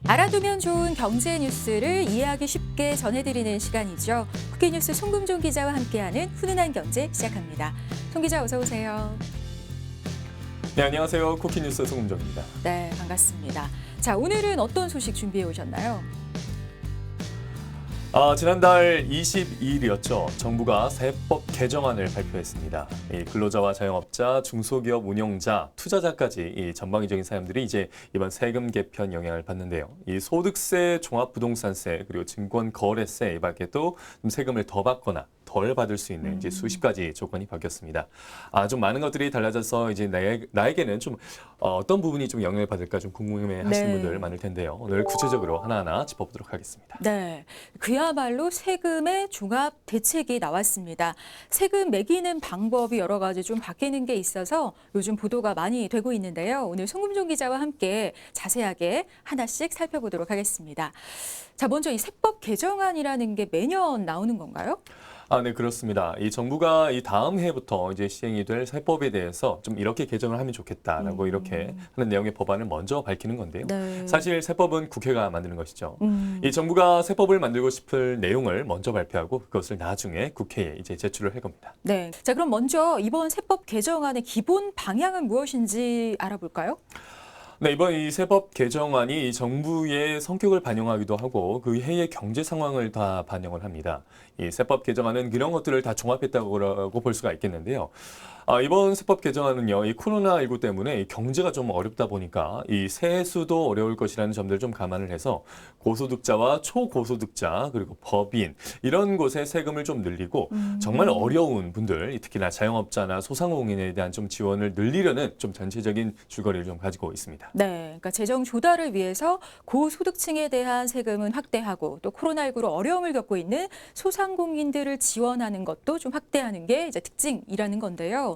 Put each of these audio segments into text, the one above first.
알아두면 좋은 경제 뉴스를 이해하기 쉽게 전해드리는 시간이죠. 국회뉴스 송금종 기자와 함께하는 훈훈한 경제 시작합니다. 송 기자 어서 오세요. 네, 안녕하세요. 쿠키뉴스 송금정입니다. 네, 반갑습니다. 자, 오늘은 어떤 소식 준비해 오셨나요? 지난달 22일이었죠. 정부가 세법 개정안을 발표했습니다. 이 근로자와 자영업자, 중소기업 운영자, 투자자까지 이 전방위적인 사람들이 이제 이번 세금 개편 영향을 받는데요. 이 소득세, 종합부동산세, 그리고 증권거래세 밖에도 좀 세금을 더 받거나 덜 받을 수 있는 이제 수십 가지 조건이 바뀌었습니다. 좀 많은 것들이 달라져서 이제 나에게는 좀 어떤 부분이 좀 영향을 받을까 좀 궁금해하시는 분들 많을 텐데요. 오늘 구체적으로 하나하나 짚어보도록 하겠습니다. 네, 그야말로 세금의 종합 대책이 나왔습니다. 세금 매기는 방법이 여러 가지 좀 바뀌는 게 있어서 요즘 보도가 많이 되고 있는데요. 오늘 송금종 기자와 함께 자세하게 하나씩 살펴보도록 하겠습니다. 자, 먼저 이 세법 개정안이라는 게 매년 나오는 건가요? 네, 그렇습니다. 이 정부가 이 다음 해부터 이제 시행이 될 세법에 대해서 좀 이렇게 개정을 하면 좋겠다라고 이렇게 하는 내용의 법안을 먼저 밝히는 건데요. 네. 사실 세법은 국회가 만드는 것이죠. 이 정부가 세법을 만들고 싶을 내용을 먼저 발표하고 그것을 나중에 국회에 이제 제출을 할 겁니다. 네. 자, 그럼 먼저 이번 세법 개정안의 기본 방향은 무엇인지 알아볼까요? 네, 이번 이 세법 개정안이 정부의 성격을 반영하기도 하고 그 해의 경제 상황을 다 반영을 합니다. 이 세법 개정안은 이런 것들을 다 종합했다고 볼 수가 있겠는데요. 이번 세법 개정안은요, 이 코로나19 때문에 이 경제가 좀 어렵다 보니까 이 세수도 어려울 것이라는 점들을 좀 감안을 해서 고소득자와 초고소득자 그리고 법인 이런 곳에 세금을 좀 늘리고 정말 어려운 분들, 특히나 자영업자나 소상공인에 대한 좀 지원을 늘리려는 좀 전체적인 줄거리를 좀 가지고 있습니다. 네, 그러니까 재정 조달을 위해서 고소득층에 대한 세금은 확대하고 또 코로나19로 어려움을 겪고 있는 소상공인들을 지원하는 것도 좀 확대하는 게 이제 특징이라는 건데요.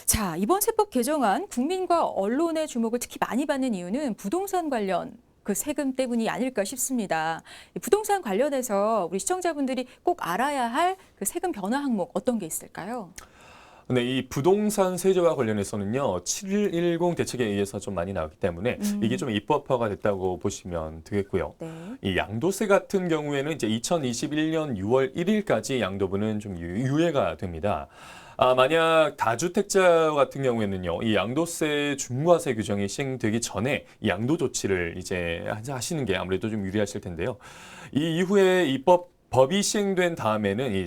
자, 이번 세법 개정안 국민과 언론의 주목을 특히 많이 받는 이유는 부동산 관련 그 세금 때문이 아닐까 싶습니다. 이 부동산 관련해서 우리 시청자분들이 꼭 알아야 할 그 세금 변화 항목 어떤 게 있을까요? 네, 이 부동산 세제와 관련해서는요, 710 대책에 의해서 좀 많이 나왔기 때문에 이게 좀 입법화가 됐다고 보시면 되겠고요. 네. 이 양도세 같은 경우에는 이제 2021년 6월 1일까지 양도부는 좀 유예가 됩니다. 만약 다주택자 같은 경우에는요, 이 양도세 중과세 규정이 시행되기 전에 이 양도 조치를 이제 하시는 게 아무래도 좀 유리하실 텐데요. 이 이후에 법이 시행된 다음에는 이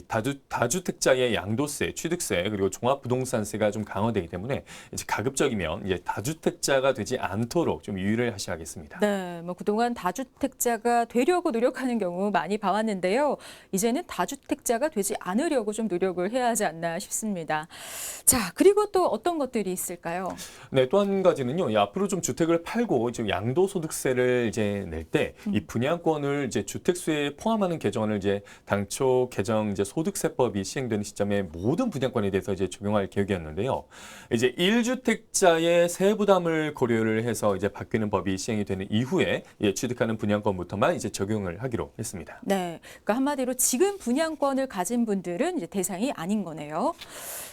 다주택자의 양도세, 취득세 그리고 종합부동산세가 좀 강화되기 때문에 이제 가급적이면 이제 다주택자가 되지 않도록 좀 유의를 하셔야겠습니다. 네, 뭐 그동안 다주택자가 되려고 노력하는 경우 많이 봐왔는데요. 이제는 다주택자가 되지 않으려고 좀 노력을 해야 하지 않나 싶습니다. 자, 그리고 또 어떤 것들이 있을까요? 네, 또 한 가지는요. 이 앞으로 좀 주택을 팔고 지금 양도소득세를 이제 낼 때 이 분양권을 이제 주택수에 포함하는 개정안을 이제 당초 개정 이제 소득세법이 시행되는 시점에 모든 분양권에 대해서 이제 적용할 계획이었는데요. 이제 1주택자의 세부담을 고려를 해서 이제 바뀌는 법이 시행이 되는 이후에 취득하는 분양권부터만 이제 적용을 하기로 했습니다. 네, 그러니까 한마디로 지금 분양권을 가진 분들은 이제 대상이 아닌 거네요.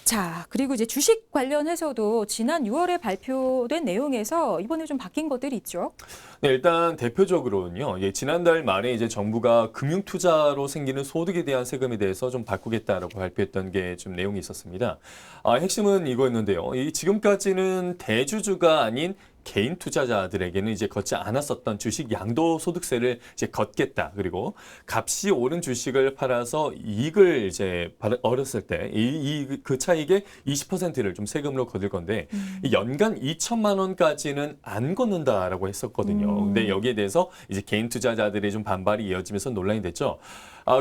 자, 그리고 이제 주식 관련해서도 지난 6월에 발표된 내용에서 이번에 좀 바뀐 것들이 있죠. 네, 일단 대표적으로는요. 지난달 말에 이제 정부가 금융투자로 생기는 소득에 대한 세금에 대해서 좀 바꾸겠다라고 발표했던 게 좀 내용이 있었습니다. 핵심은 이거였는데요. 지금까지는 대주주가 아닌 개인 투자자들에게는 이제 걷지 않았었던 주식 양도소득세를 이제 걷겠다. 그리고 값이 오른 주식을 팔아서 이익을 이제 얻었을 때 그 차익의 20%를 좀 세금으로 거둘 건데 연간 2천만 원까지는 안 걷는다라고 했었거든요. 근데 여기에 대해서 이제 개인 투자자들의 좀 반발이 이어지면서 논란이 됐죠.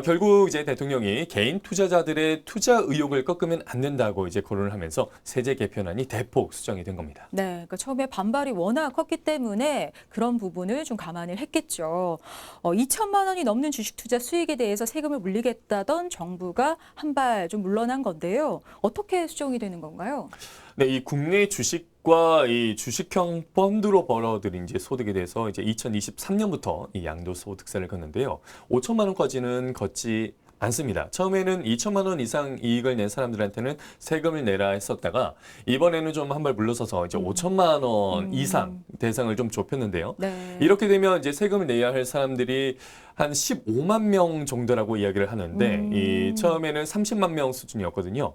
결국 이제 대통령이 개인 투자자들의 투자 의욕을 꺾으면 안 된다고 이제 거론을 하면서 세제 개편안이 대폭 수정이 된 겁니다. 네, 그러니까 처음에 반발이 워낙 컸기 때문에 그런 부분을 좀 감안을 했겠죠. 2천만 원이 넘는 주식 투자 수익에 대해서 세금을 물리겠다던 정부가 한 발 좀 물러난 건데요. 어떻게 수정이 되는 건가요? 네, 이 국내 주식과 이 주식형 펀드로 벌어들인 이제 소득에 대해서 이제 2023년부터 이 양도소득세를 걷는데요. 5천만 원까지는 걷지 않습니다. 처음에는 2천만 원 이상 이익을 낸 사람들한테는 세금을 내라 했었다가 이번에는 좀 한 발 물러서서 이제 5천만 원 이상 대상을 좀 좁혔는데요. 네. 이렇게 되면 이제 세금을 내야 할 사람들이 한 15만 명 정도라고 이야기를 하는데 이 처음에는 30만 명 수준이었거든요.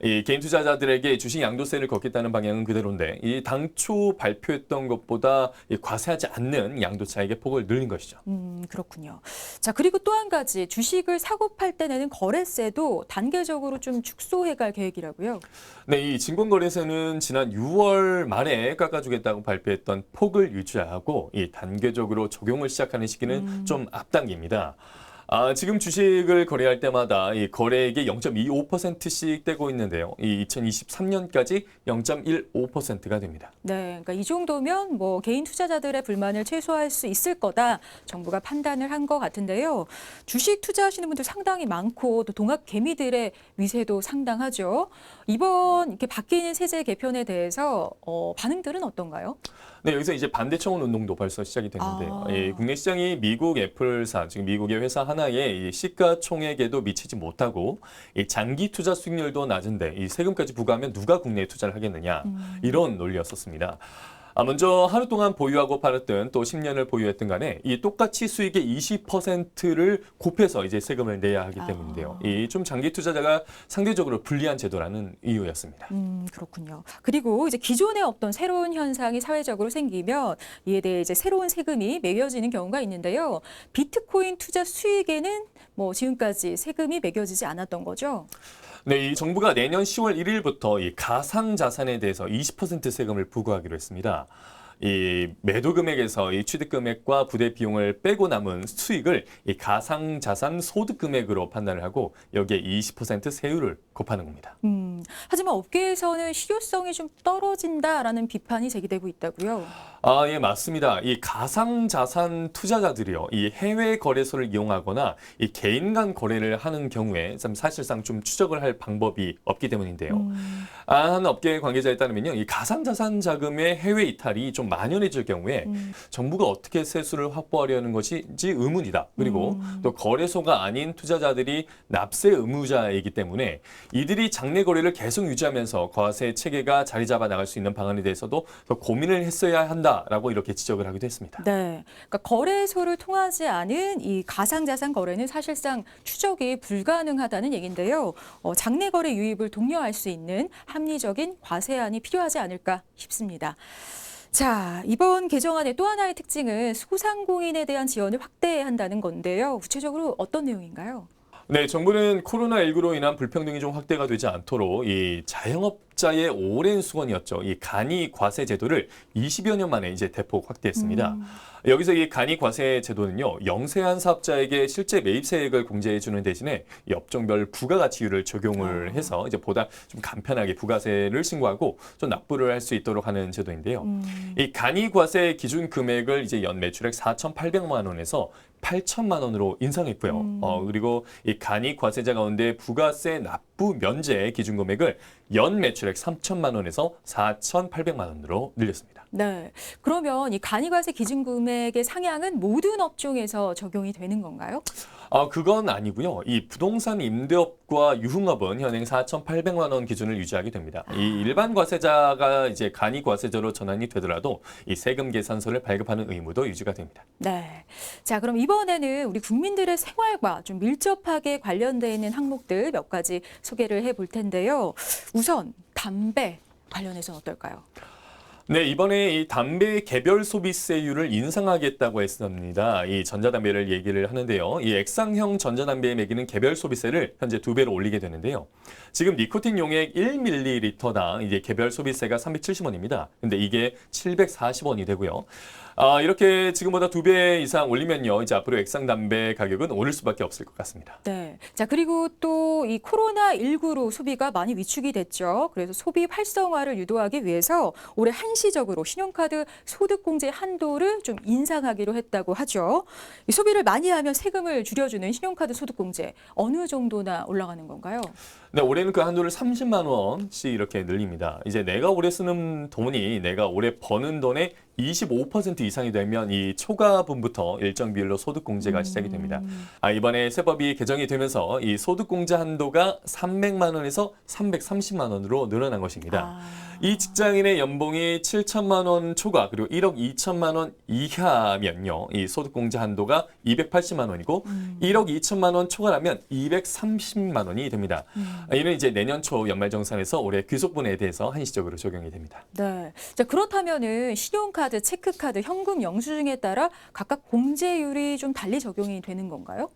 이 개인 투자자들에게 주식 양도세를 걷겠다는 방향은 그대로인데 이 당초 발표했던 것보다 이 과세하지 않는 양도 차익의 폭을 늘린 것이죠. 그렇군요. 자, 그리고 또 한 가지 주식을 사고 팔 때 내는 거래세도 단계적으로 좀 축소해 갈 계획이라고요. 네, 이 증권거래세는 지난 6월 말에 깎아주겠다고 발표했던 폭을 유지하고 이 단계적으로 적용을 시작하는 시기는 좀 앞당깁니다. 지금 주식을 거래할 때마다 이 거래액이 0.25%씩 떼고 있는데요. 이 2023년까지 0.15%가 됩니다. 네, 그러니까 이 정도면 뭐 개인 투자자들의 불만을 최소화할 수 있을 거다 정부가 판단을 한 것 같은데요. 주식 투자하시는 분들 상당히 많고 또 동학 개미들의 위세도 상당하죠. 이번 이렇게 바뀌는 세제 개편에 대해서 반응들은 어떤가요? 네, 여기서 이제 반대청원 운동도 벌써 시작이 됐는데요. 이 국내 시장이 미국 애플사, 지금 미국의 회사 하나의 이 시가총액에도 미치지 못하고 이 장기 투자 수익률도 낮은데 이 세금까지 부과하면 누가 국내에 투자를 하겠느냐 이런 논리였었습니다. 먼저 하루 동안 보유하고 팔았든 또 10년을 보유했든 간에 이 똑같이 수익의 20%를 곱해서 이제 세금을 내야 하기 때문인데요. 이 좀 장기 투자자가 상대적으로 불리한 제도라는 이유였습니다. 그렇군요. 그리고 이제 기존에 없던 새로운 현상이 사회적으로 생기면 이에 대해 이제 새로운 세금이 매겨지는 경우가 있는데요. 비트코인 투자 수익에는 뭐 지금까지 세금이 매겨지지 않았던 거죠. 네, 이 정부가 내년 10월 1일부터 이 가상 자산에 대해서 20% 세금을 부과하기로 했습니다. 이 매도 금액에서 이 취득 금액과 부대 비용을 빼고 남은 수익을 이 가상 자산 소득 금액으로 판단을 하고 여기에 20% 세율을 곱하는 겁니다. 하지만 업계에서는 실효성이 좀 떨어진다라는 비판이 제기되고 있다고요. 예, 맞습니다. 이 가상자산 투자자들이요, 이 해외 거래소를 이용하거나 이 개인 간 거래를 하는 경우에 사실상 좀 추적을 할 방법이 없기 때문인데요. 한 업계 관계자에 따르면요, 이 가상자산 자금의 해외 이탈이 좀 만연해질 경우에 정부가 어떻게 세수를 확보하려는 것인지 의문이다. 그리고 또 거래소가 아닌 투자자들이 납세 의무자이기 때문에 이들이 장내 거래를 계속 유지하면서 과세 체계가 자리 잡아 나갈 수 있는 방안에 대해서도 더 고민을 했어야 한다라고 이렇게 지적을 하기도 했습니다. 네, 그러니까 거래소를 통하지 않은 이 가상자산 거래는 사실상 추적이 불가능하다는 얘기인데요. 장내 거래 유입을 독려할 수 있는 합리적인 과세안이 필요하지 않을까 싶습니다. 자, 이번 개정안의 또 하나의 특징은 소상공인에 대한 지원을 확대한다는 건데요. 구체적으로 어떤 내용인가요? 네, 정부는 코로나19로 인한 불평등이 좀 확대가 되지 않도록 이 자영업자의 오랜 수건이었죠. 이 간이 과세 제도를 20여 년 만에 이제 대폭 확대했습니다. 여기서 이 간이 과세 제도는요, 영세한 사업자에게 실제 매입세액을 공제해 주는 대신에 이 업종별 부가가치율을 적용을 해서 이제 보다 좀 간편하게 부가세를 신고하고 좀 납부를 할 수 있도록 하는 제도인데요. 이 간이 과세 기준 금액을 이제 연 매출액 4,800만 원에서 8천만 원으로 인상했고요. 그리고 이 간이 과세자 가운데 부가세 납부 면제 기준 금액을 연 매출액 3천만 원에서 4,800만 원으로 늘렸습니다. 네, 그러면 이 간이과세 기준 금액의 상향은 모든 업종에서 적용이 되는 건가요? 그건 아니고요. 이 부동산 임대업과 유흥업은 현행 4,800만 원 기준을 유지하게 됩니다. 이 일반 과세자가 이제 간이 과세자로 전환이 되더라도 이 세금 계산서를 발급하는 의무도 유지가 됩니다. 네. 자, 그럼 이번에는 우리 국민들의 생활과 좀 밀접하게 관련돼 있는 항목들 몇 가지 소개를 해볼 텐데요. 우선 담배 관련해서는 어떨까요? 네, 이번에 이 담배 개별 소비세율을 인상하겠다고 했습니다. 이 전자담배를 얘기를 하는데요. 이 액상형 전자담배에 매기는 개별 소비세를 현재 2배로 올리게 되는데요. 지금 니코틴 용액 1ml당 이제 개별 소비세가 370원입니다. 근데 이게 740원이 되고요. 이렇게 지금보다 2배 이상 올리면요, 이제 앞으로 액상 담배 가격은 오를 수밖에 없을 것 같습니다. 네. 자, 그리고 또 이 코로나19로 소비가 많이 위축이 됐죠. 그래서 소비 활성화를 유도하기 위해서 올해 한시적으로 신용카드 소득공제 한도를 좀 인상하기로 했다고 하죠. 이 소비를 많이 하면 세금을 줄여주는 신용카드 소득공제 어느 정도나 올라가는 건가요? 네, 올해는 그 한도를 30만 원씩 이렇게 늘립니다. 이제 내가 올해 쓰는 돈이 내가 올해 버는 돈의 25% 이상이 되면 이 초과분부터 일정 비율로 소득공제가 시작이 됩니다. 이번에 세법이 개정이 되면서 이 소득공제 한도가 300만 원에서 330만 원으로 늘어난 것입니다. 이 직장인의 연봉이 7천만 원 초과 그리고 1억 2천만 원 이하면요. 이 소득공제 한도가 280만 원이고 1억 2천만 원 초과라면 230만 원이 됩니다. 이는 이제 내년 초 연말정산에서 올해 귀속분에 대해서 한시적으로 적용이 됩니다. 네. 자, 그렇다면은 신용카드, 체크카드, 현금 영수증에 따라 각각 공제율이 좀 달리 적용이 되는 건가요?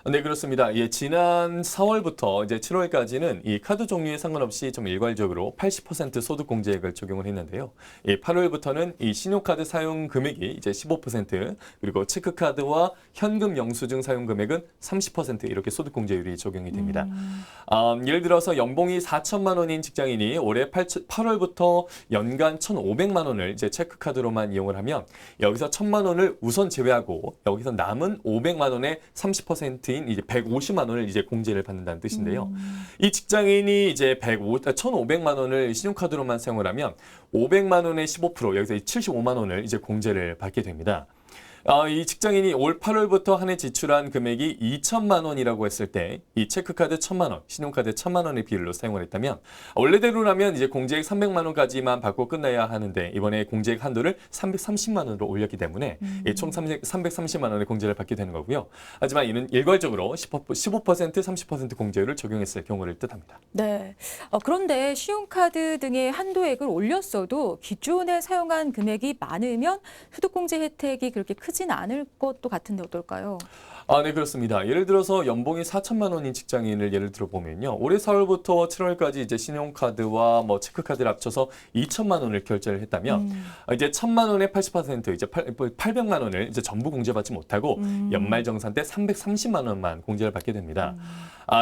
네, 그렇습니다. 예, 지난 4월부터 이제 7월까지는 이 카드 종류에 상관없이 좀 일괄적으로 80% 소득 공제액을 적용을 했는데요. 이 8월부터는 이 신용카드 사용 금액이 이제 15% 그리고 체크카드와 현금 영수증 사용 금액은 30% 이렇게 소득 공제율이 적용이 됩니다. 예를 들어서 연봉이 4천만 원인 직장인이 올해 8월부터 연간 1,500만 원을 이제 체크카드로만 이용을 하면 여기서 1,000만 원을 우선 제외하고 여기서 남은 500만 원의 30%인 이제 150만 원을 이제 공제를 받는다는 뜻인데요. 이 직장인이 이제 1,500만 원을 신용카드로만 사용을 하면 500만 원의 15% 여기서 75만 원을 이제 공제를 받게 됩니다. 이 직장인이 올 8월부터 한 해 지출한 금액이 2천만 원이라고 했을 때 이 체크카드 1,000만 원, 신용카드 1,000만 원의 비율로 사용을 했다면 원래대로라면 이제 공제액 300만 원까지만 받고 끝나야 하는데 이번에 공제액 한도를 330만 원으로 올렸기 때문에 총 330만 원의 공제를 받게 되는 거고요. 하지만 이는 일괄적으로 15%, 30% 공제율을 적용했을 경우를 뜻합니다. 네. 그런데 신용카드 등의 한도액을 올렸어도 기존에 사용한 금액이 많으면 소득공제 혜택이 그렇게 크진 않을 것도 같은데 어떨까요? 네, 그렇습니다. 예를 들어서 연봉이 4천만 원인 직장인을 예를 들어 보면요. 올해 4월부터 7월까지 이제 신용카드와 뭐 체크카드를 합쳐서 2천만 원을 결제를 했다면 이제 1,000만 원의 80% 이제 800만 원을 이제 전부 공제받지 못하고 연말정산 때 330만 원만 공제를 받게 됩니다.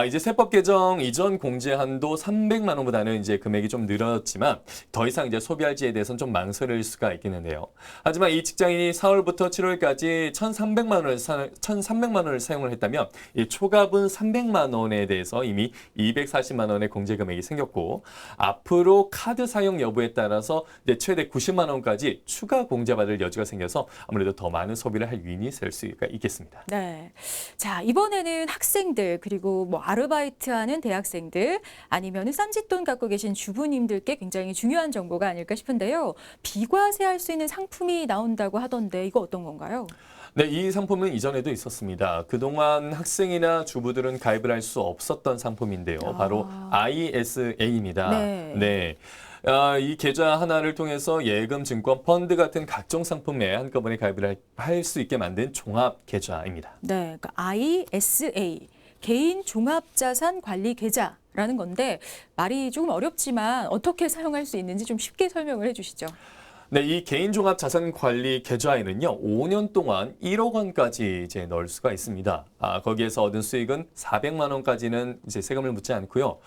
이제 세법 개정 이전 공제 한도 300만 원보다는 이제 금액이 좀 늘었지만 더 이상 이제 소비할지에 대해서는 좀 망설일 수가 있겠는데요. 하지만 이 직장인이 4월부터 7월까지 1,300만 원을 사용을 했다면 이 초과분 300만 원에 대해서 이미 240만 원의 공제 금액이 생겼고 앞으로 카드 사용 여부에 따라서 이제 최대 90만 원까지 추가 공제받을 여지가 생겨서 아무래도 더 많은 소비를 할 요인이 될 수가 있겠습니다. 네. 자, 이번에는 학생들 그리고 뭐 아르바이트하는 대학생들 아니면은 쌈짓돈 갖고 계신 주부님들께 굉장히 중요한 정보가 아닐까 싶은데요. 비과세할 수 있는 상품이 나온다고 하던데 이거 어떤 건가요? 네, 이 상품은 이전에도 있었습니다. 그동안 학생이나 주부들은 가입을 할 수 없었던 상품인데요. 바로 ISA입니다. 네. 이 계좌 하나를 통해서 예금, 증권, 펀드 같은 각종 상품에 한꺼번에 가입을 할 수 있게 만든 종합 계좌입니다. 네, 그러니까 ISA 개인 종합자산 관리 계좌라는 건데 말이 조금 어렵지만 어떻게 사용할 수 있는지 좀 쉽게 설명을 해주시죠. 네, 이 개인 종합 자산 관리 계좌에는요, 5년 동안 1억 원까지 이제 넣을 수가 있습니다. 거기에서 얻은 수익은 400만 원까지는 이제 세금을 묻지 않고요.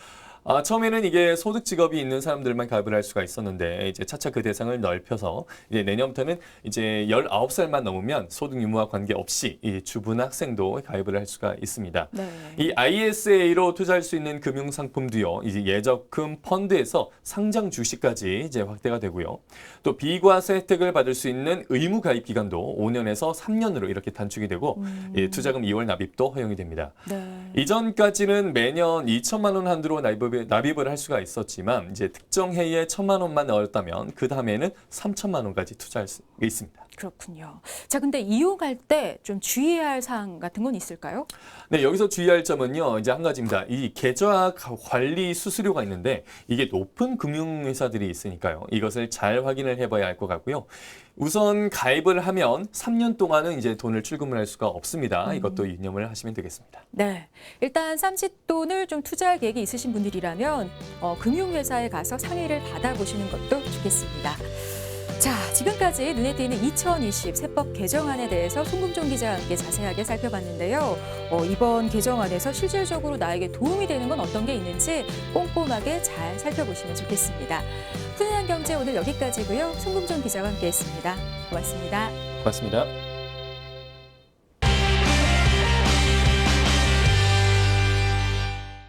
처음에는 이게 소득 직업이 있는 사람들만 가입을 할 수가 있었는데 이제 차차 그 대상을 넓혀서 이제 내년부터는 이제 19살만 넘으면 소득 유무와 관계없이 이 주부나 학생도 가입을 할 수가 있습니다. 네. 이 ISA로 투자할 수 있는 금융 상품도요. 이제 예적금 펀드에서 상장 주식까지 이제 확대가 되고요. 또 비과세 혜택을 받을 수 있는 의무 가입 기간도 5년에서 3년으로 이렇게 단축이 되고 이 투자금 2월 납입도 허용이 됩니다. 네. 이전까지는 매년 2천만 원 한도로 납입을 할 수가 있었지만 이제 특정 해에 1,000만 원만 넣었다면 그 다음에는 3천만 원까지 투자할 수 있습니다. 그렇군요. 자, 근데 이용할 때 좀 주의해야 할 사항 같은 건 있을까요? 네, 여기서 주의할 점은요. 이제 한 가지입니다. 이 계좌 관리 수수료가 있는데 이게 높은 금융회사들이 있으니까요. 이것을 잘 확인을 해봐야 할 것 같고요. 우선 가입을 하면 3년 동안은 이제 돈을 출금을 할 수가 없습니다. 이것도 유념을 하시면 되겠습니다. 네, 일단 쌈짓돈을 좀 투자할 계획이 있으신 분들이라면 금융회사에 가서 상의를 받아보시는 것도 좋겠습니다. 자, 지금까지 눈에 띄는 2020 세법 개정안에 대해서 송금종 기자와 함께 자세하게 살펴봤는데요. 이번 개정안에서 실질적으로 나에게 도움이 되는 건 어떤 게 있는지 꼼꼼하게 잘 살펴보시면 좋겠습니다. 푸른한 경제 오늘 여기까지고요. 송금종 기자와 함께했습니다. 고맙습니다. 고맙습니다.